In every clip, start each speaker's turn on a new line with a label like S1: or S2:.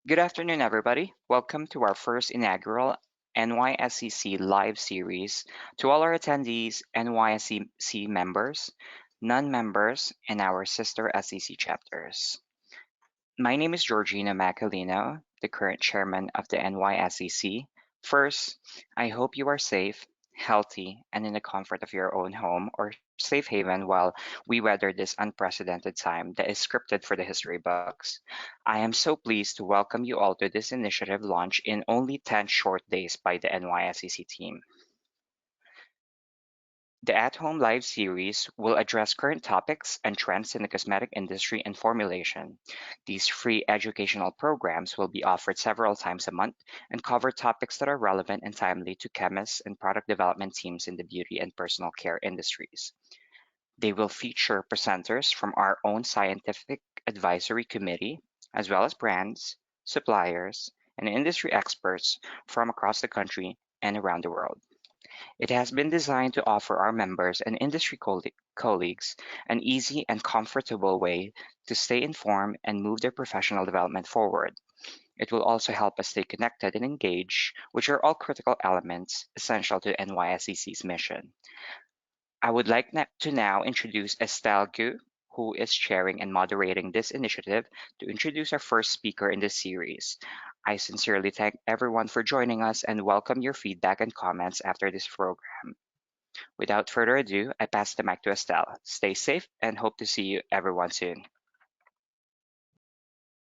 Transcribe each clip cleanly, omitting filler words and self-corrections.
S1: Good afternoon, everybody. Welcome to our first inaugural NYSCC live series. To all our attendees, NYSCC members, non-members, and our sister SEC chapters. My name is Georgina Macalino, the current chairman of the NYSCC. First, I hope you are safe, healthy, and in the comfort of your own home or safe haven while we weather this unprecedented time that is scripted for the history books. I am so pleased to welcome you all to this initiative launch in only 10 short days by the NYSCC team. The At Home Live series will address current topics and trends in the cosmetic industry and formulation. These free educational programs will be offered several times a month and cover topics that are relevant and timely to chemists and product development teams in the beauty and personal care industries. They will feature presenters from our own scientific advisory committee, as well as brands, suppliers, and industry experts from across the country and around the world. It has been designed to offer our members and industry colleagues an easy and comfortable way to stay informed and move their professional development forward. It will also help us stay connected and engaged, which are all critical elements essential to NYSCC's mission. I would like to now introduce Estelle Gu, who is chairing and moderating this initiative, to introduce our first speaker in this series. I sincerely thank everyone for joining us and welcome your feedback and comments after this program. Without further ado, I pass the mic to Estelle. Stay safe and hope to see you everyone soon.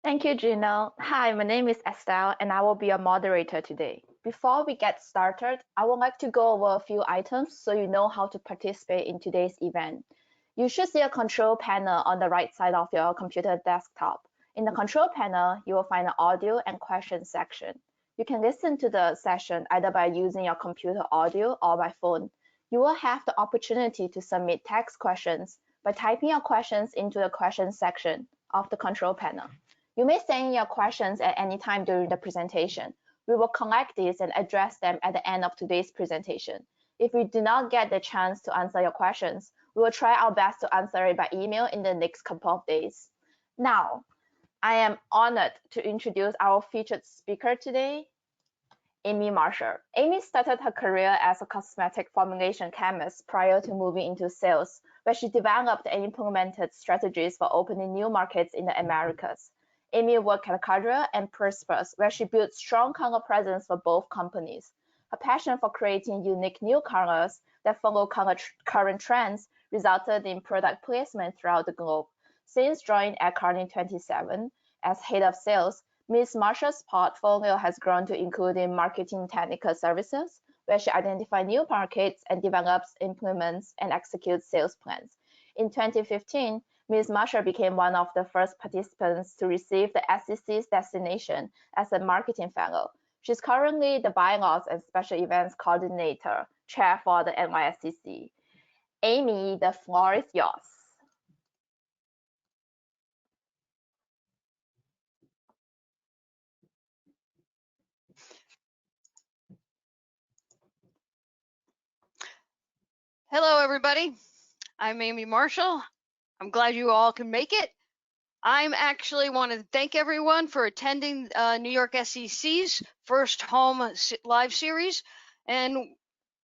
S2: Thank you, Gino. Hi, my name is Estelle, and I will be your moderator today. Before we get started, I would like to go over a few items so you know how to participate in today's event. You should see a control panel on the right side of your computer desktop. In the control panel, you will find an audio and question section. You can listen to the session either by using your computer audio or by phone. You will have the opportunity to submit text questions by typing your questions into the question section of the control panel. You may send your questions at any time during the presentation. We will collect these and address them at the end of today's presentation. If we do not get the chance to answer your questions, we will try our best to answer it by email in the next couple of days. Now, I am honored to introduce our featured speaker today, Amy Marshall. Amy started her career as a cosmetic formulation chemist prior to moving into sales, where she developed and implemented strategies for opening new markets in the Americas. Amy worked at Cadre and Prosperous, where she built strong color presence for both companies. Her passion for creating unique new colors that follow current trends resulted in product placement throughout the globe. Since joining ECKART in 2007 as head of sales, Ms. Marshall's portfolio has grown to including marketing technical services, where she identifies new markets and develops, implements, and executes sales plans. In 2015, Ms. Marshall became one of the first participants to receive the SEC's designation as a marketing fellow. She's currently the bylaws and special events coordinator, chair for the NYSCC. Amy, the floor is yours.
S3: Hello, everybody. I'm Amy Marshall. I'm glad you all can make it. I'm actually want to thank everyone for attending New York SEC's first home live series. And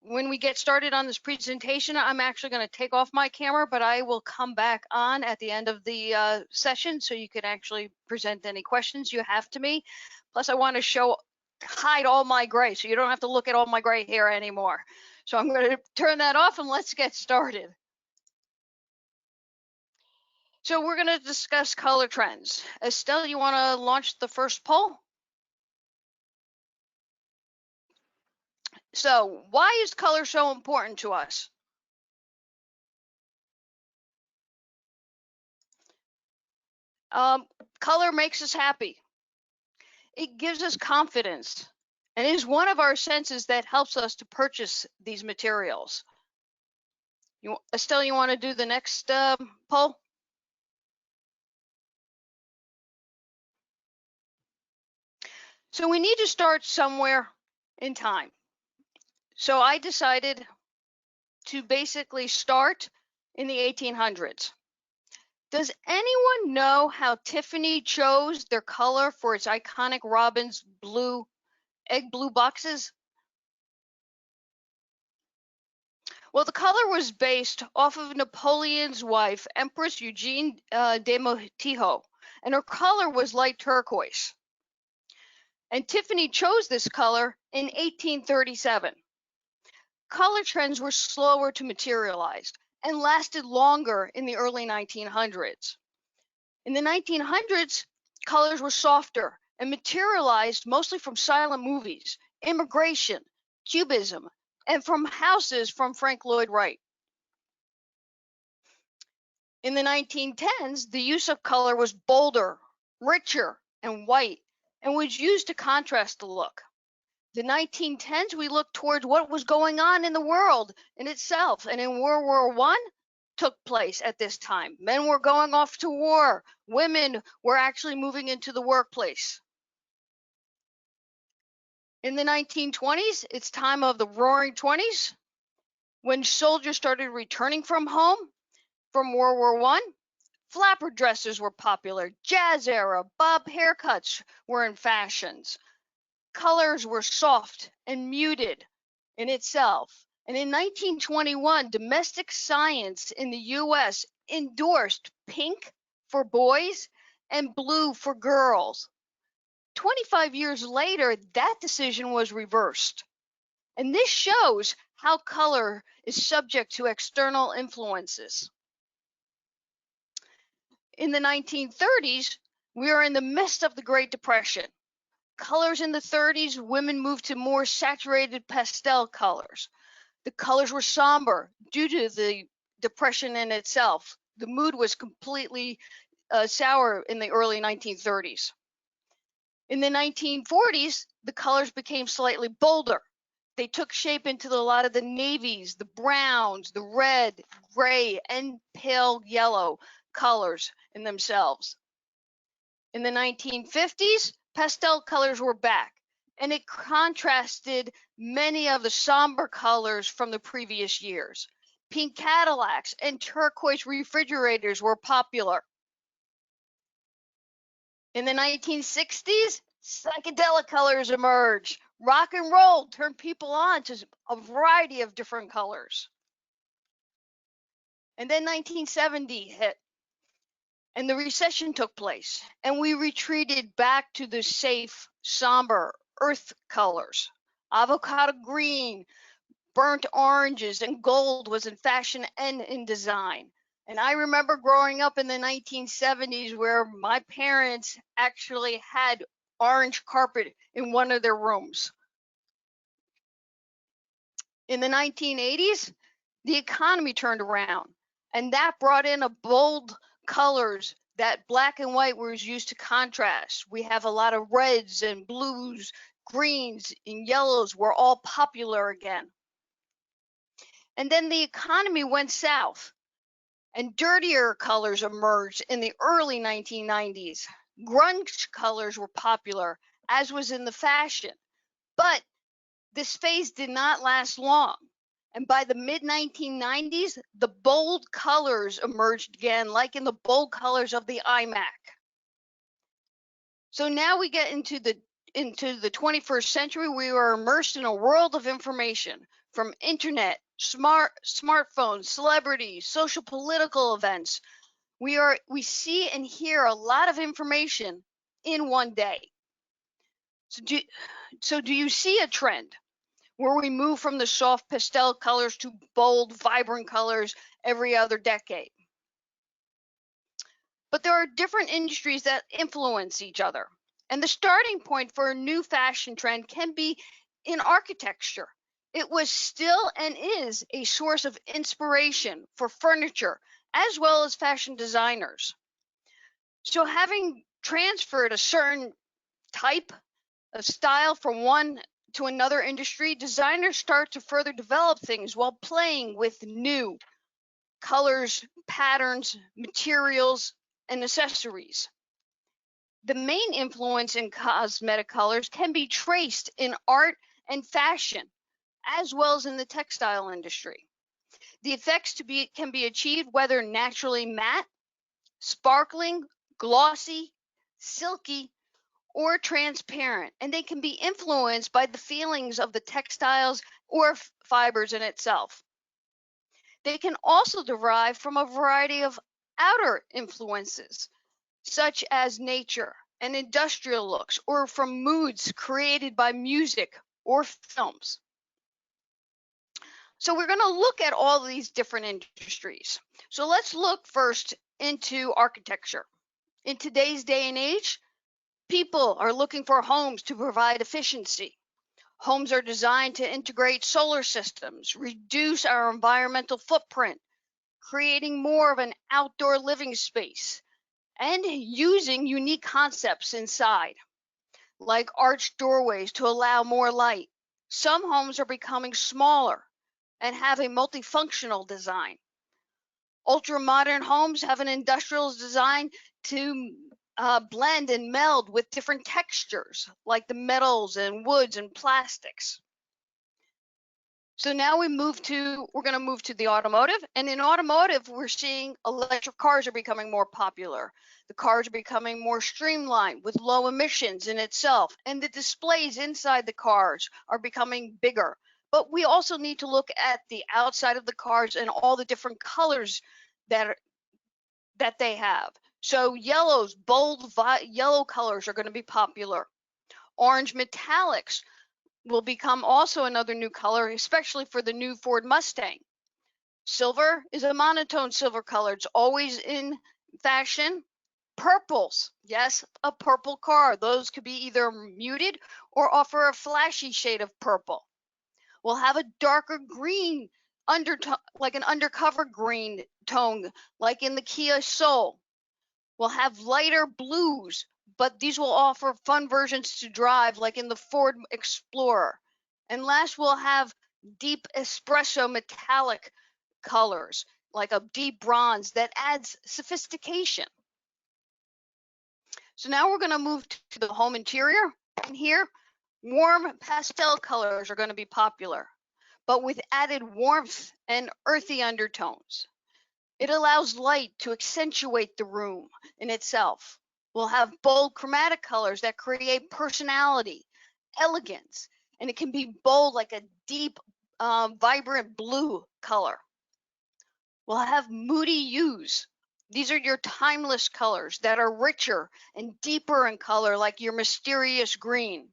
S3: when we get started on this presentation, I'm actually going to take off my camera, but I will come back on at the end of the session so you can actually present any questions you have to me. Plus, I want to hide all my gray so you don't have to look at all my gray hair anymore. So I'm going to turn that off and let's get started. So we're going to discuss color trends. Estelle, you want to launch the first poll? So why is color so important to us? Color makes us happy. It gives us confidence and is one of our senses that helps us to purchase these materials. Estelle, you want to do the next poll? So we need to start somewhere in time. So I decided to basically start in the 1800s. Does anyone know how Tiffany chose their color for its iconic Robin's blue, egg blue boxes? Well, the color was based off of Napoleon's wife, Empress Eugenie de Montijo, and her color was light turquoise. And Tiffany chose this color in 1837. Color trends were slower to materialize and lasted longer in the early 1900s. In the 1900s, colors were softer and materialized mostly from silent movies, immigration, cubism, and from houses from Frank Lloyd Wright. In the 1910s, the use of color was bolder, richer, and white, and was used to contrast the look. The 1910s, we looked towards what was going on in the world in itself, and in World War I took place at this time. Men were going off to war. Women were actually moving into the workplace. In the 1920s, it's time of the Roaring Twenties, when soldiers started returning from home from World War I. Flapper dresses were popular. Jazz era, bob haircuts were in fashions. Colors were soft and muted in itself. And in 1921, domestic science in the US endorsed pink for boys and blue for girls. 25 years later, that decision was reversed. And this shows how color is subject to external influences. In the 1930s, we are in the midst of the Great Depression. Colors in the 30s, women moved to more saturated pastel colors. The colors were somber due to the depression in itself. The mood was completely sour in the early 1930s. In the 1940s, the colors became slightly bolder. They took shape into a lot of the navies, the browns, the red, gray, and pale yellow colors in themselves. In the 1950s, pastel colors were back, and it contrasted many of the somber colors from the previous years. Pink Cadillacs and turquoise refrigerators were popular. In the 1960s, psychedelic colors emerged. Rock and roll turned people on to a variety of different colors. And then 1970 hit, and the recession took place, and we retreated back to the safe, somber earth colors. Avocado green, burnt oranges, and gold was in fashion and in design. And I remember growing up in the 1970s where my parents actually had orange carpet in one of their rooms. In the 1980s, the economy turned around, and that brought in a bold colors that black and white was used to contrast. We have a lot of reds and blues, greens and yellows were all popular again. And then the economy went south, and dirtier colors emerged in the early 1990s. Grunge colors were popular, as was in the fashion, but this phase did not last long. And by the mid 1990s, the bold colors emerged again, like in the bold colors of the iMac. So now we get into the 21st century. We are immersed in a world of information, from internet, smartphones, celebrities, social political events. We see and hear a lot of information in one day. So do you see a trend where we move from the soft pastel colors to bold, vibrant colors every other decade? But there are different industries that influence each other. And the starting point for a new fashion trend can be in architecture. It was still and is a source of inspiration for furniture as well as fashion designers. So having transferred a certain type of style from one to another industry, designers start to further develop things while playing with new colors, patterns, materials, and accessories. The main influence in cosmetic colors can be traced in art and fashion, as well as in the textile industry. The effects can be achieved whether naturally matte, sparkling, glossy, silky, or transparent, and they can be influenced by the feelings of the textiles or fibers in itself. They can also derive from a variety of outer influences, such as nature and industrial looks, or from moods created by music or films. So we're going to look at all of these different industries. So let's look first into architecture. In today's day and age, people are looking for homes to provide efficiency. Homes are designed to integrate solar systems, reduce our environmental footprint, creating more of an outdoor living space, and using unique concepts inside, like arched doorways to allow more light. Some homes are becoming smaller and have a multifunctional design. Ultra-modern homes have an industrial design to blend and meld with different textures, like the metals and woods and plastics. So now we're going to move to the automotive. And in automotive, we're seeing electric cars are becoming more popular. The cars are becoming more streamlined with low emissions in itself. And the displays inside the cars are becoming bigger. But we also need to look at the outside of the cars and all the different colors that they have. So yellows, bold yellow colors are going to be popular. Orange metallics will become also another new color, especially for the new Ford Mustang. Silver is a monotone silver color. It's always in fashion. Purples, yes, a purple car. Those could be either muted or offer a flashy shade of purple. We'll have a darker green undertone, like an undercover green tone, like in the Kia Soul. We'll have lighter blues, but these will offer fun versions to drive, like in the Ford Explorer. And last, we'll have deep espresso metallic colors, like a deep bronze that adds sophistication. So now we're going to move to the home interior. And here, warm pastel colors are going to be popular, but with added warmth and earthy undertones. It allows light to accentuate the room in itself. We'll have bold chromatic colors that create personality, elegance, and it can be bold like a deep, vibrant blue color. We'll have moody hues. These are your timeless colors that are richer and deeper in color, like your mysterious green.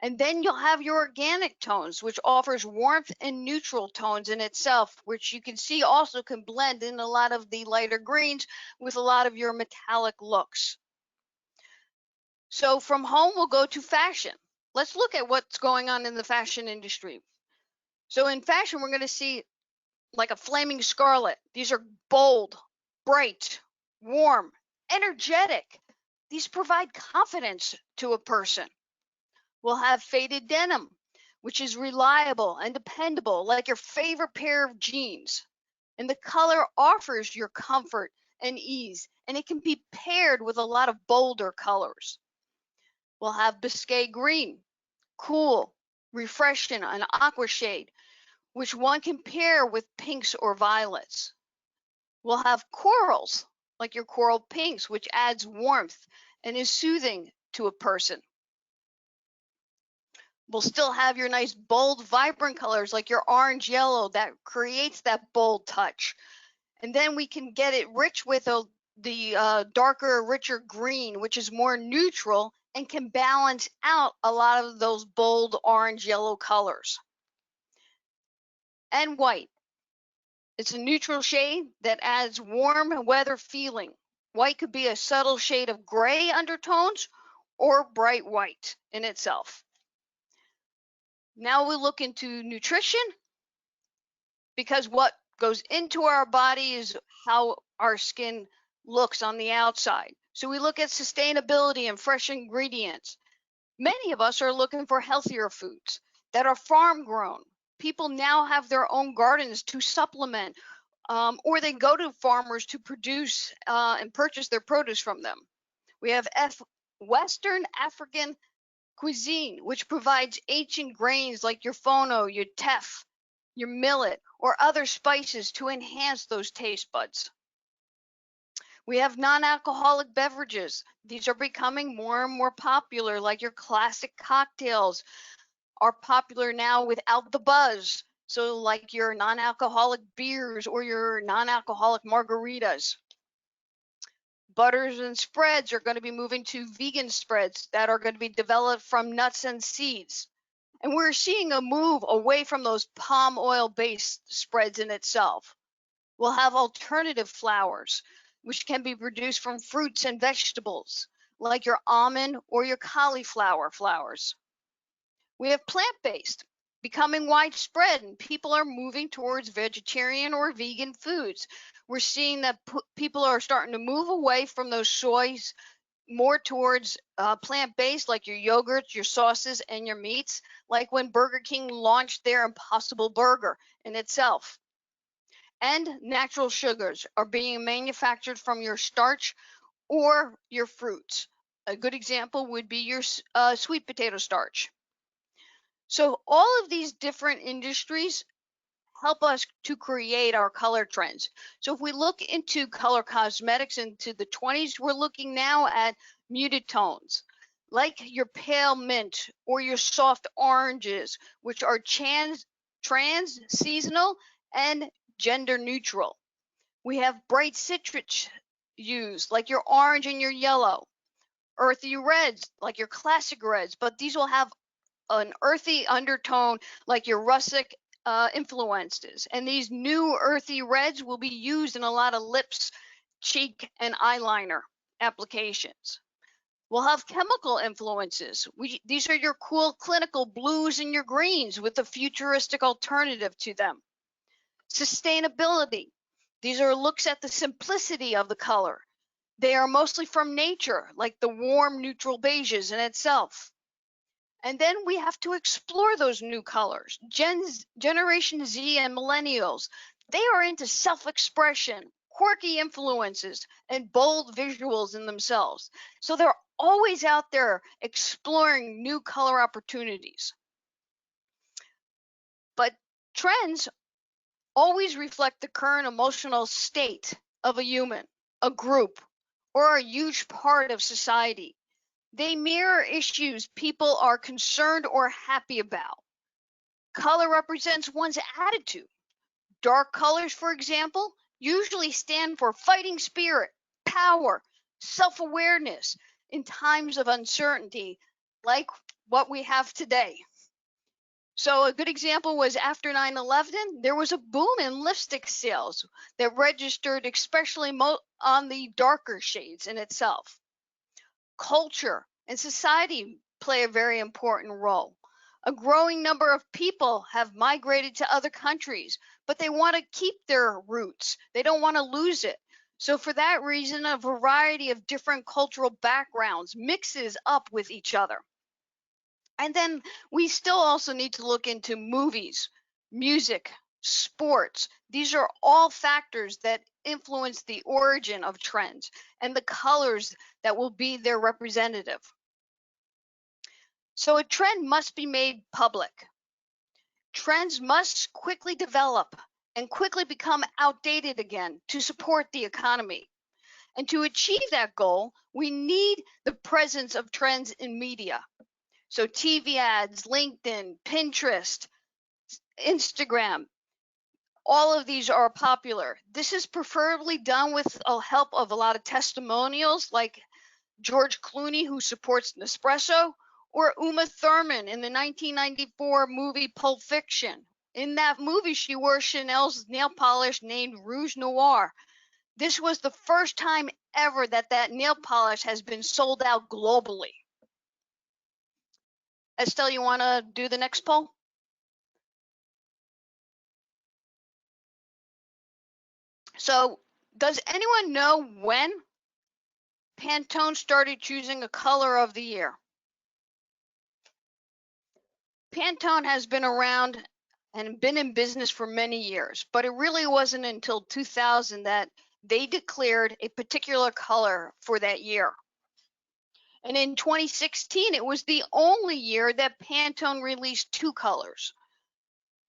S3: And then you'll have your organic tones, which offers warmth and neutral tones in itself, which you can see also can blend in a lot of the lighter greens with a lot of your metallic looks. So from home, we'll go to fashion. Let's look at what's going on in the fashion industry. So in fashion, we're going to see like a flaming scarlet. These are bold, bright, warm, energetic. These provide confidence to a person. We'll have faded denim, which is reliable and dependable, like your favorite pair of jeans. And the color offers your comfort and ease, and it can be paired with a lot of bolder colors. We'll have Biscay green, cool, refreshing, an aqua shade, which one can pair with pinks or violets. We'll have corals, like your coral pinks, which adds warmth and is soothing to a person. We'll still have your nice bold, vibrant colors like your orange yellow that creates that bold touch. And then we can get it rich with the darker, richer green, which is more neutral and can balance out a lot of those bold orange yellow colors. And white. It's a neutral shade that adds warm weather feeling. White could be a subtle shade of gray undertones or bright white in itself. Now we look into nutrition, because what goes into our body is how our skin looks on the outside. So we look at sustainability and fresh ingredients. Many of us are looking for healthier foods that are farm grown. People now have their own gardens to supplement, or they go to farmers to produce and purchase their produce from them. We have Western African cuisine, which provides ancient grains like your fono, your teff, your millet, or other spices to enhance those taste buds. We have non-alcoholic beverages. These are becoming more and more popular, like your classic cocktails are popular now without the buzz. So like your non-alcoholic beers or your non-alcoholic margaritas. Butters and spreads are going to be moving to vegan spreads that are going to be developed from nuts and seeds. And we're seeing a move away from those palm oil based spreads in itself. We'll have alternative flours, which can be produced from fruits and vegetables, like your almond or your cauliflower flowers. We have plant-based, becoming widespread, and people are moving towards vegetarian or vegan foods. We're seeing that people are starting to move away from those soys more towards plant-based, like your yogurts, your sauces, and your meats, like when Burger King launched their Impossible Burger in itself. And natural sugars are being manufactured from your starch or your fruits. A good example would be your sweet potato starch. So all of these different industries help us to create our color trends. So if we look into color cosmetics into the 20s, we're looking now at muted tones, like your pale mint or your soft oranges, which are trans, seasonal, and gender neutral. We have bright citrus hues, like your orange and your yellow. Earthy reds, like your classic reds, but these will have an earthy undertone like your rustic influences. And these new earthy reds will be used in a lot of lips, cheek, and eyeliner applications. We'll have chemical influences. These are your cool clinical blues and your greens with a futuristic alternative to them. Sustainability. These are looks at the simplicity of the color. They are mostly from nature, like the warm neutral beiges in itself. And then we have to explore those new colors. Generation Z and millennials, they are into self-expression, quirky influences, and bold visuals in themselves. So they're always out there exploring new color opportunities. But trends always reflect the current emotional state of a human, a group, or a huge part of society. They mirror issues people are concerned or happy about. Color represents one's attitude. Dark colors, for example, usually stand for fighting spirit, power, self-awareness in times of uncertainty, like what we have today. So a good example was after 9/11, there was a boom in lipstick sales that registered especially on the darker shades in itself. Culture and society play a very important role. A growing number of people have migrated to other countries, but they want to keep their roots. They don't want to lose it. So for that reason, a variety of different cultural backgrounds mixes up with each other. And then we still also need to look into movies, music, sports. These are all factors that influence the origin of trends and the colors that will be their representative. So a trend must be made public. Trends must quickly develop and quickly become outdated again to support the economy. And to achieve that goal, we need the presence of trends in media. So TV ads, LinkedIn, Pinterest, Instagram, all of these are popular. This is preferably done with the help of a lot of testimonials like George Clooney, who supports Nespresso, or Uma Thurman in the 1994 movie Pulp Fiction. In that movie, she wore Chanel's nail polish named Rouge Noir. This was the first time ever that nail polish has been sold out globally. Estelle, you want to do the next poll? So, does anyone know when Pantone started choosing a color of the year? Pantone has been around and been in business for many years, but it really wasn't until 2000 that they declared a particular color for that year. And in 2016, it was the only year that Pantone released two colors,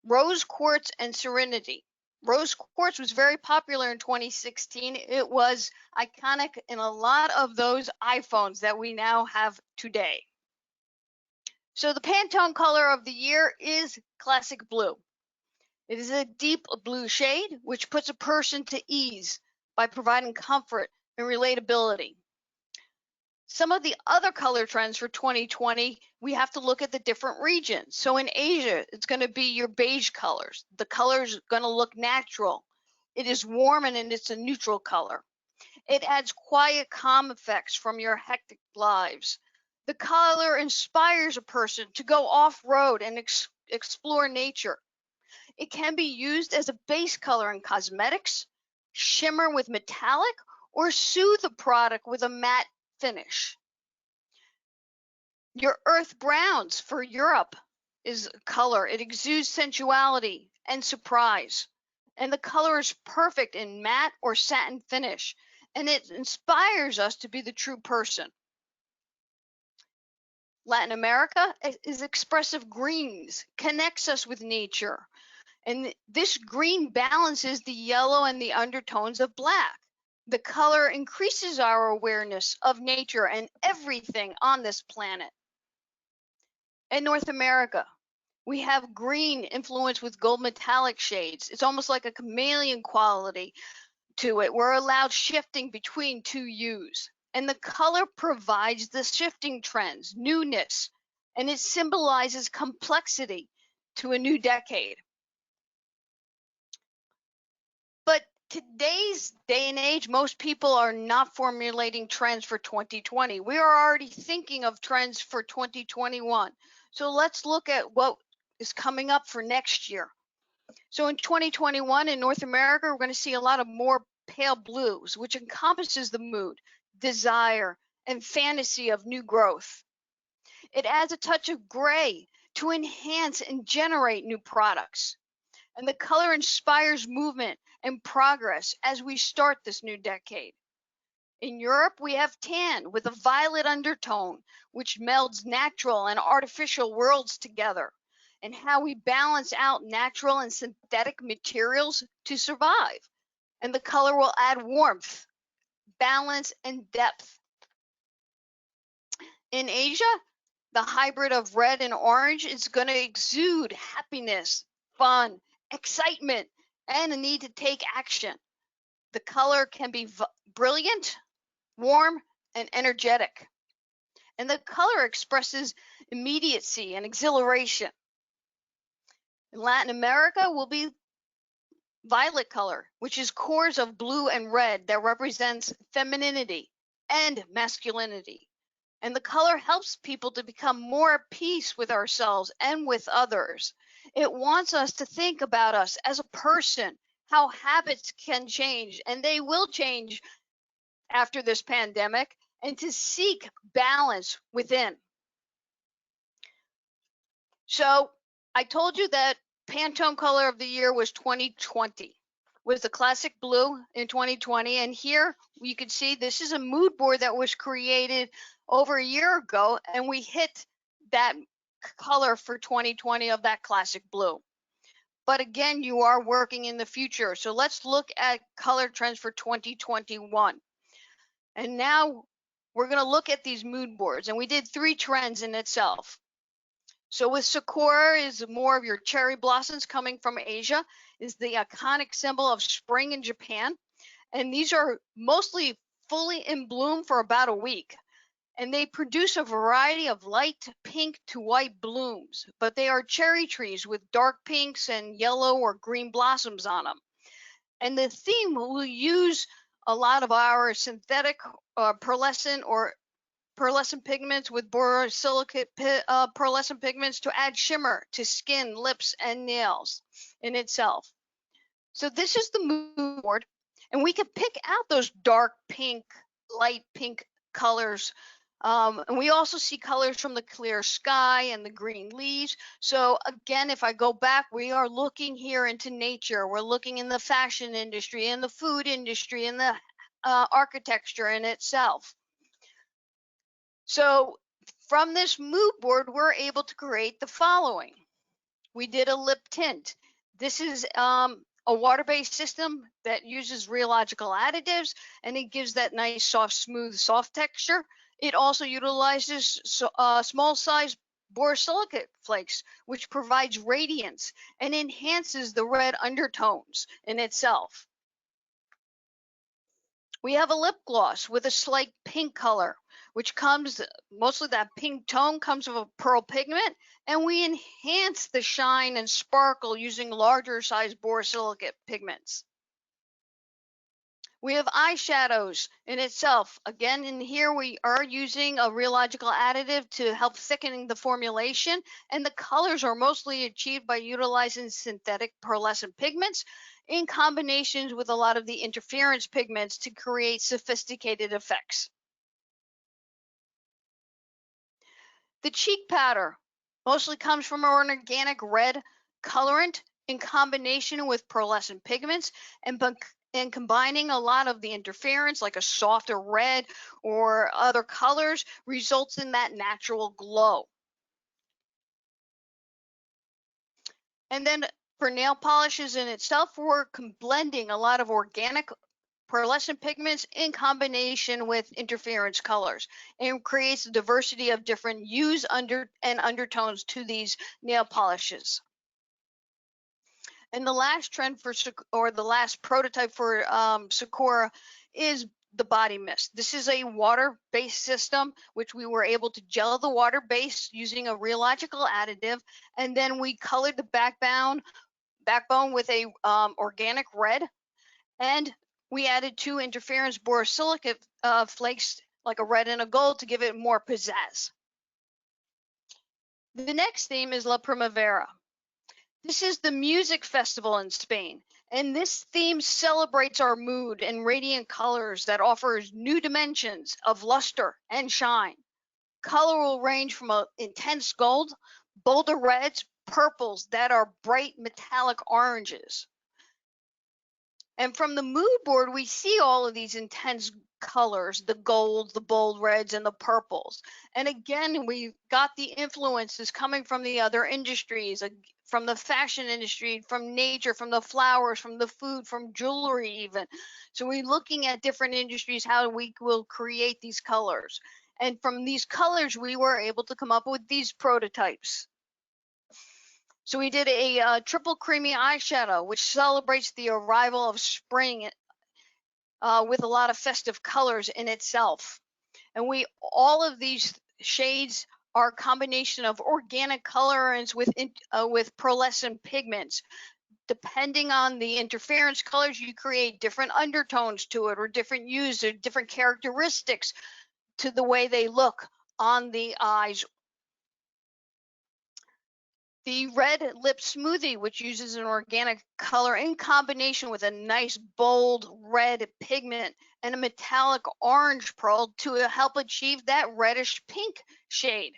S3: Rose Quartz and Serenity. Rose quartz was very popular in 2016. It was iconic in a lot of those iPhones that we now have today. So the Pantone color of the year is classic blue. It is a deep blue shade, which puts a person to ease by providing comfort and relatability. Some of the other color trends for 2020, we have to look at the different regions. So in Asia, it's going to be your beige colors. The color is going to look natural. It is warm and it's a neutral color. It adds quiet, calm effects from your hectic lives. The color inspires a person to go off-road and explore nature. It can be used as a base color in cosmetics, shimmer with metallic, or soothe the product with a matte finish. Your earth browns for Europe is color. It exudes sensuality and surprise. And the color is perfect in matte or satin finish. And it inspires us to be the true person. Latin America is expressive greens, connects us with nature. And this green balances the yellow and the undertones of black. The color increases our awareness of nature and everything on this planet. In North America, we have green influenced with gold metallic shades. It's almost like a chameleon quality to it. We're allowed shifting between two hues. And the color provides the shifting trends, newness, and it symbolizes complexity to a new decade. But today's day and age, most people are not formulating trends for 2020. We are already thinking of trends for 2021. So let's look at what is coming up for next year. So in 2021 in North America, we're going to see a lot of more pale blues, which encompasses the mood, desire, and fantasy of new growth. It adds a touch of gray to enhance and generate new products. And the color inspires movement and progress as we start this new decade. In Europe, we have tan with a violet undertone, which melds natural and artificial worlds together, and how we balance out natural and synthetic materials to survive. And the color will add warmth, balance, and depth. In Asia, the hybrid of red and orange is going to exude happiness, fun, excitement, and a need to take action. The color can be brilliant, warm, and energetic. And the color expresses immediacy and exhilaration. In Latin America will be violet color, which is cores of blue and red that represents femininity and masculinity. And the color helps people to become more at peace with ourselves and with others. It wants us to think about us as a person, how habits can change, and they will change after this pandemic, and to seek balance within. So I told you that Pantone color of the year was 2020, was the classic blue in 2020. And here you can see this is a mood board that was created over a year ago, and we hit that color for 2020 of that classic blue. But again, you are working in the future. So let's look at color trends for 2021. And now we're going to look at these mood boards, and we did 3 trends in itself. So with Sakura is more of your cherry blossoms coming from Asia, is the iconic symbol of spring in Japan. And these are mostly fully in bloom for about a week. And they produce a variety of light pink to white blooms, but they are cherry trees with dark pinks and yellow or green blossoms on them. And the theme will use a lot of our synthetic pearlescent pigments with borosilicate pearlescent pigments to add shimmer to skin, lips, and nails in itself. So this is the mood board, and we can pick out those dark pink, light pink colors. And we also see colors from the clear sky and the green leaves. So again, if I go back, we are looking here into nature. We're looking in the fashion industry, in the food industry, in the architecture in itself. So from this mood board, we're able to create the following. We did a lip tint. This is a water-based system that uses rheological additives, and it gives that nice, soft, smooth, soft texture. It also utilizes small-sized borosilicate flakes, which provides radiance and enhances the red undertones in itself. We have a lip gloss with a slight pink color, which comes, mostly that pink tone comes from a pearl pigment, and we enhance the shine and sparkle using larger size borosilicate pigments. We have eyeshadows in itself. Again, in here we are using a rheological additive to help thickening the formulation, and the colors are mostly achieved by utilizing synthetic pearlescent pigments in combinations with a lot of the interference pigments to create sophisticated effects. The cheek powder mostly comes from an organic red colorant in combination with pearlescent pigments, and combining a lot of the interference, like a softer red or other colors, results in that natural glow. And then for nail polishes in itself, we're blending a lot of organic pearlescent pigments in combination with interference colors, and creates a diversity of different hues and undertones to these nail polishes. And the last trend for, or the last prototype for Sakura is the body mist. This is a water-based system, which we were able to gel the water base using a rheological additive, and then we colored the backbone with a organic red, and we added 2 interference borosilicate flakes, like a red and a gold, to give it more pizzazz. The next theme is La Primavera. This is the music festival in Spain, and this theme celebrates our mood and radiant colors that offers new dimensions of luster and shine. Color will range from an intense gold, bolder reds, purples that are bright metallic oranges. And from the mood board, we see all of these intense colors, the gold, the bold reds, and the purples. And again, we got the influences coming from the other industries, from the fashion industry, from nature, from the flowers, from the food, from jewelry even. So we're looking at different industries, how we will create these colors. And from these colors, we were able to come up with these prototypes. So we did a triple creamy eyeshadow, which celebrates the arrival of spring with a lot of festive colors in itself. And all of these shades are a combination of organic colorants with pearlescent pigments. Depending on the interference colors, you create different undertones to it, or different hues, or different characteristics to the way they look on the eyes. The red Lip Smoothie, which uses an organic color in combination with a nice bold red pigment and a metallic orange pearl to help achieve that reddish pink shade.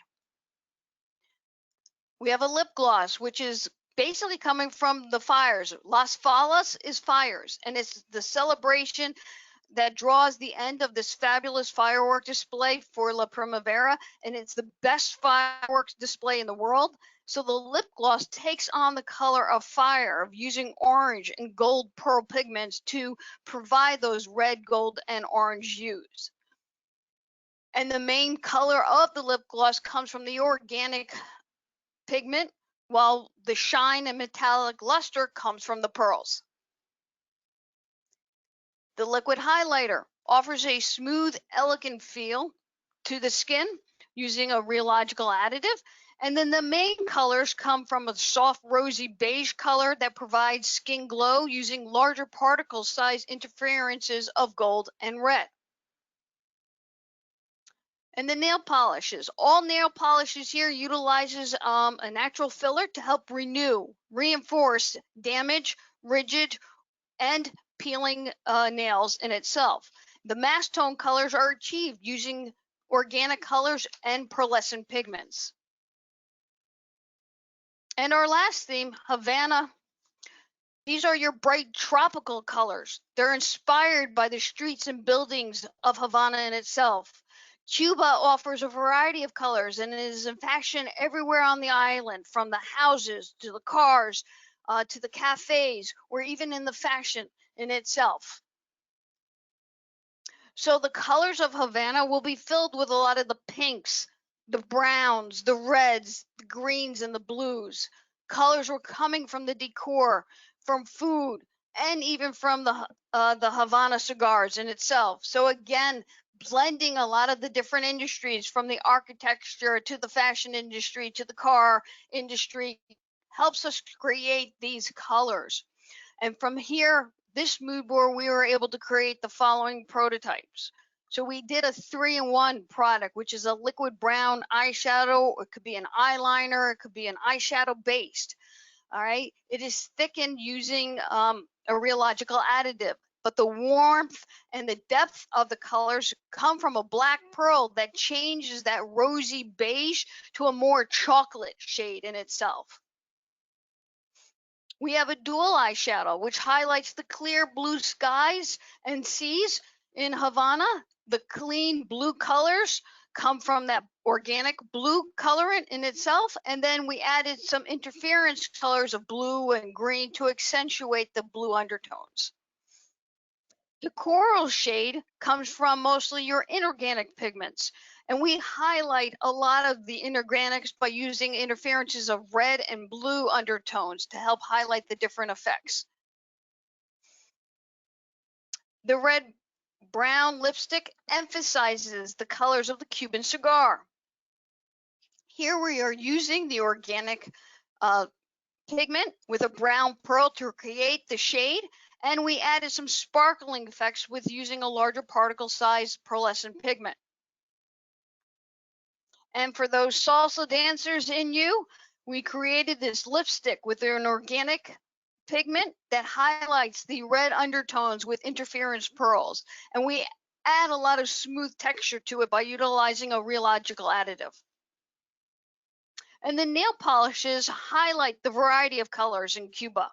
S3: We have a lip gloss, which is basically coming from the fires. Las Fallas is fires, and it's the celebration that draws the end of this fabulous firework display for La Primavera, and it's the best fireworks display in the world. So the lip gloss takes on the color of fire, of using orange and gold pearl pigments to provide those red, gold, and orange hues. And the main color of the lip gloss comes from the organic pigment, while the shine and metallic luster comes from the pearls. The liquid highlighter offers a smooth, elegant feel to the skin using a rheological additive. And then the main colors come from a soft rosy beige color that provides skin glow using larger particle size interferences of gold and red. And the nail polishes. All nail polishes here utilizes a natural filler to help renew, reinforce, damage, rigid, and peeling nails in itself. The mass tone colors are achieved using organic colors and pearlescent pigments. And our last theme, Havana. These are your bright tropical colors. They're inspired by the streets and buildings of Havana in itself. Cuba offers a variety of colors and is in fashion everywhere on the island, from the houses to the cars, to the cafes, or even in the fashion in itself. So the colors of Havana will be filled with a lot of the pinks, the browns, the reds, the greens, and the blues. Colors were coming from the decor, from food, and even from the Havana cigars in itself. So again, blending a lot of the different industries, from the architecture to the fashion industry to the car industry, helps us create these colors. And from here, this mood board, we were able to create the following prototypes. So we did a 3-in-1 product, which is a liquid brown eyeshadow. It could be an eyeliner. It could be an eyeshadow based. All right. It is thickened using a rheological additive, but the warmth and the depth of the colors come from a black pearl that changes that rosy beige to a more chocolate shade in itself. We have a dual eyeshadow, which highlights the clear blue skies and seas in Havana. The clean blue colors come from that organic blue colorant in itself. And then we added some interference colors of blue and green to accentuate the blue undertones. The coral shade comes from mostly your inorganic pigments, and we highlight a lot of the inorganics by using interferences of red and blue undertones to help highlight the different effects. The red brown lipstick emphasizes the colors of the Cuban cigar. Here we are using the organic pigment with a brown pearl to create the shade, and we added some sparkling effects with using a larger particle size pearlescent pigment. And for those salsa dancers in you, we created this lipstick with an organic pigment that highlights the red undertones with interference pearls. And we add a lot of smooth texture to it by utilizing a rheological additive. And the nail polishes highlight the variety of colors in Cuba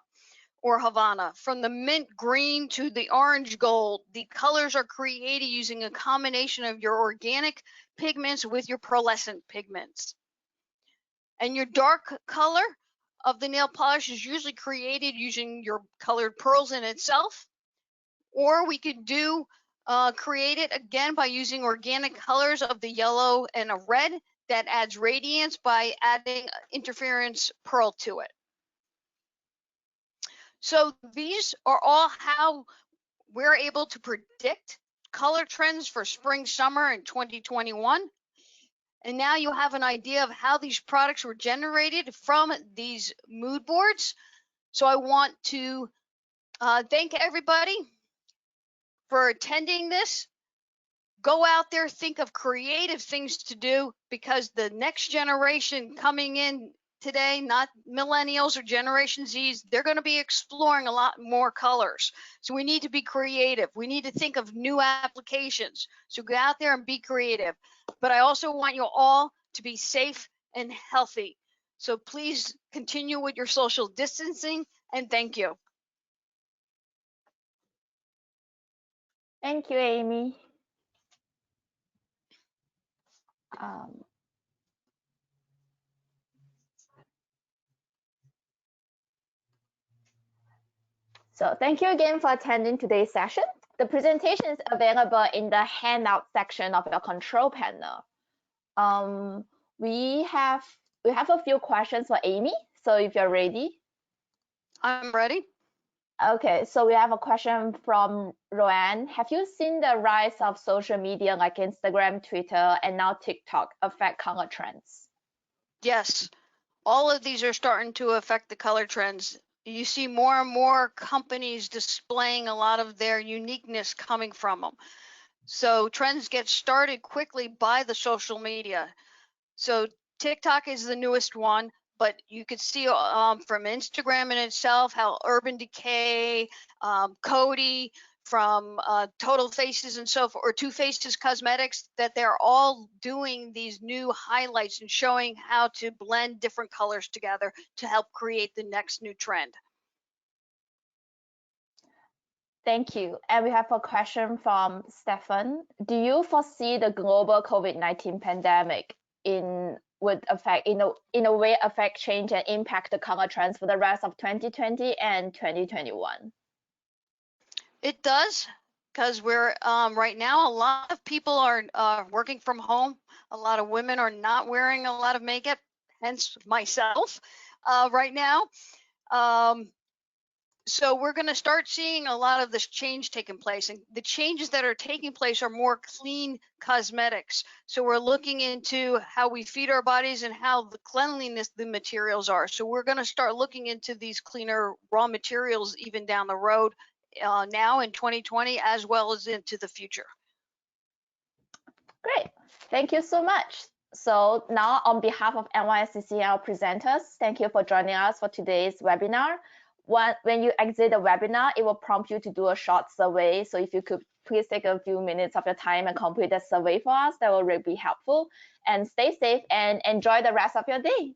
S3: or Havana. From the mint green to the orange gold, the colors are created using a combination of your organic pigments with your pearlescent pigments. And your dark color of the nail polish is usually created using your colored pearls in itself. Or we could create it again by using organic colors of the yellow and a red that adds radiance by adding interference pearl to it. So these are all how we're able to predict color trends for spring, summer in 2021. And now you have an idea of how these products were generated from these mood boards. So I want to thank everybody for attending this. Go out there, think of creative things to do, because the next generation coming in today, not millennials or Generation Zs, they're going to be exploring a lot more colors. So we need to be creative. We need to think of new applications. So go out there and be creative. But I also want you all to be safe and healthy. So please continue with your social distancing, and thank you.
S2: Thank you, Amy. So thank you again for attending today's session. The presentation is available in the handout section of your control panel. We have a few questions for Amy. So if you're ready.
S3: I'm ready.
S2: Okay, so we have a question from Roanne. Have you seen the rise of social media like Instagram, Twitter, and now TikTok affect color trends?
S3: Yes, all of these are starting to affect the color trends. You see more and more companies displaying a lot of their uniqueness coming from them. So trends get started quickly by the social media. So TikTok is the newest one, but you could see from Instagram in itself how Urban Decay, Coty, from Total Faces and so forth, or Two Faces Cosmetics, that they're all doing these new highlights and showing how to blend different colors together to help create the next new trend.
S2: Thank you. And we have a question from Stefan. Do you foresee the global COVID-19 pandemic would affect in a way affect, change, and impact the color trends for the rest of 2020 and 2021?
S3: It does, because we're right now a lot of people are working from home. A lot of women are not wearing a lot of makeup, hence myself right now. So we're going to start seeing a lot of this change taking place, and the changes that are taking place are more clean cosmetics. So we're looking into how we feed our bodies and how the cleanliness the materials are. So we're going to start looking into these cleaner raw materials even down the road now in 2020 as well as into the future.
S2: Great, thank you so much. So now on behalf of NYSCCL presenters, thank you for joining us for today's webinar. When you exit the webinar, it will prompt you to do a short survey. So if you could please take a few minutes of your time and complete the survey for us, that will really be helpful. And stay safe and enjoy the rest of your day.